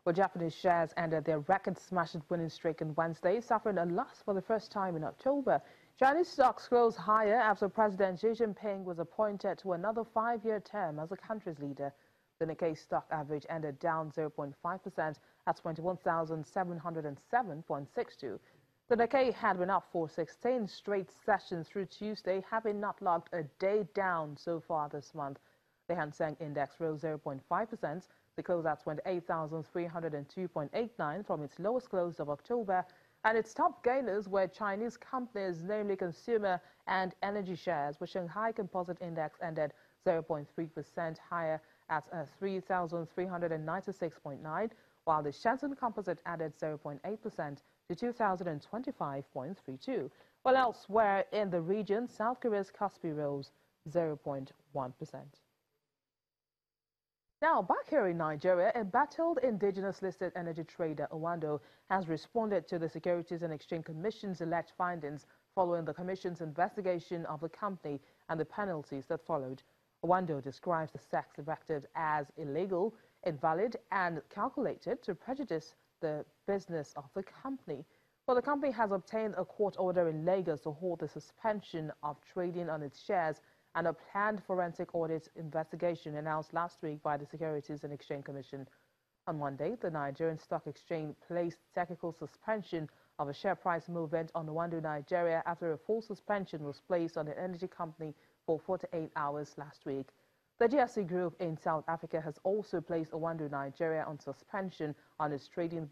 Well, Japanese shares ended their record-smashing winning streak on Wednesday, suffering a loss for the first time in October. Chinese stocks closed higher after President Xi Jinping was appointed to another 5-year term as the country's leader. The Nikkei stock average ended down 0.5% at 21,707.62. The Nikkei had been up for 16 straight sessions through Tuesday, having not logged a day down so far this month. The Hang Seng Index rose 0.5%. The close at 28,302.89 from its lowest close of October, and its top gainers were Chinese companies, namely consumer and energy shares, with Shanghai Composite Index ended 0.3% higher at 3,396.9, while the Shenzhen Composite added 0.8% to 2,025.32. While elsewhere in the region, South Korea's Kospi rose 0.1%. Now, back here in Nigeria, a battled indigenous-listed energy trader, Owando, has responded to the Securities and Exchange Commission's alleged findings following the Commission's investigation of the company and the penalties that followed. Owando describes the SEC's directive as illegal, invalid, and calculated to prejudice the business of the company. Well, the company has obtained a court order in Lagos to hold the suspension of trading on its shares and a planned forensic audit investigation announced last week by the Securities and Exchange Commission. On Monday, the Nigerian Stock Exchange placed technical suspension of a share price movement on Owando Nigeria after a full suspension was placed on the energy company for 48 hours last week. The GSE Group in South Africa has also placed Owando Nigeria on suspension on its trading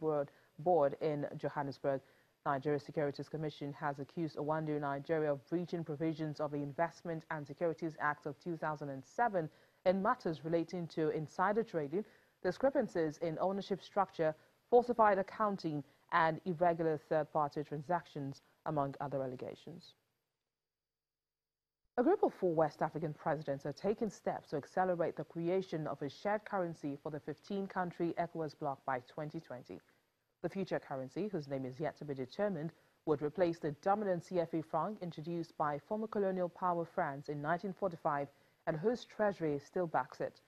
board in Johannesburg. Nigeria Securities Commission has accused Owando Nigeria of breaching provisions of the Investment and Securities Act of 2007 in matters relating to insider trading, discrepancies in ownership structure, falsified accounting, and irregular third-party transactions, among other allegations. A group of 4 West African presidents are taking steps to accelerate the creation of a shared currency for the 15-country ECOWAS bloc by 2020. The future currency, whose name is yet to be determined, would replace the dominant CFA franc introduced by former colonial power France in 1945 and whose treasury still backs it.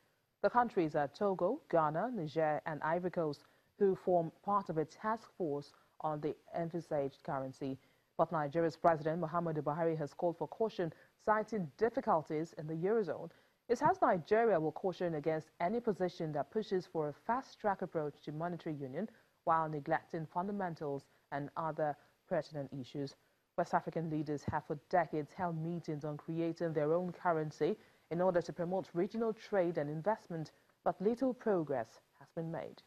The countries are Togo, Ghana, Niger, and Ivory Coast, who form part of a task force on the envisaged currency. But Nigeria's President Muhammadu Buhari has called for caution, citing difficulties in the Eurozone. It says Nigeria will caution against any position that pushes for a fast-track approach to monetary union, while neglecting fundamentals and other pertinent issues. West African leaders have for decades held meetings on creating their own currency in order to promote regional trade and investment, but little progress has been made.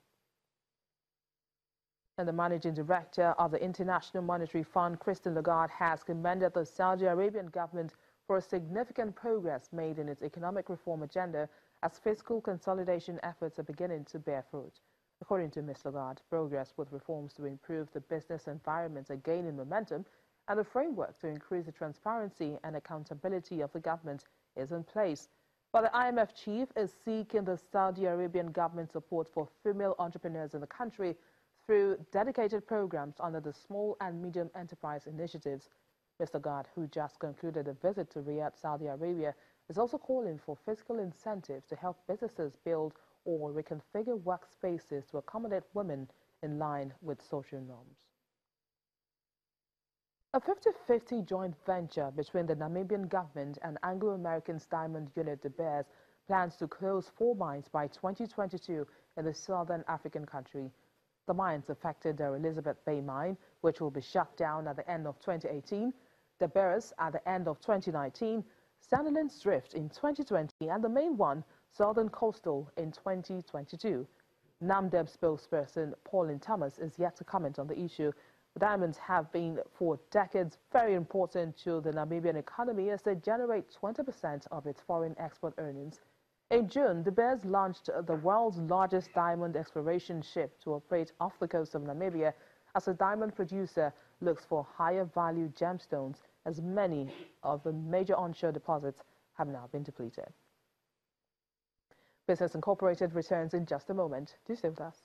And the managing director of the International Monetary Fund, Lagarde, has commended the Saudi Arabian government for a significant progress made in its economic reform agenda as fiscal consolidation efforts are beginning to bear fruit. According to Ms. Lagarde, progress with reforms to improve the business environment are gaining momentum, and the framework to increase the transparency and accountability of the government is in place. But the IMF chief is seeking the Saudi Arabian government support for female entrepreneurs in the country through dedicated programs under the Small and Medium Enterprise Initiatives. Ms. Lagarde, who just concluded a visit to Riyadh, Saudi Arabia, is also calling for fiscal incentives to help businesses build or reconfigure workspaces to accommodate women in line with social norms. A 50-50 joint venture between the Namibian government and Anglo-American diamond unit De Beers plans to close 4 mines by 2022 in the southern African country. The mines affected the Elizabeth Bay mine, which will be shut down at the end of 2018, De Beers at the end of 2019, Sandilands Drift in 2020, and the main one, Southern Coastal, in 2022. NAMDEB spokesperson Pauline Thomas is yet to comment on the issue. Diamonds have been for decades very important to the Namibian economy as they generate 20% of its foreign export earnings. In June, De Beers launched the world's largest diamond exploration ship to operate off the coast of Namibia as a diamond producer looks for higher value gemstones, as many of the major onshore deposits have now been depleted. Business Incorporated returns in just a moment. Do stay with us.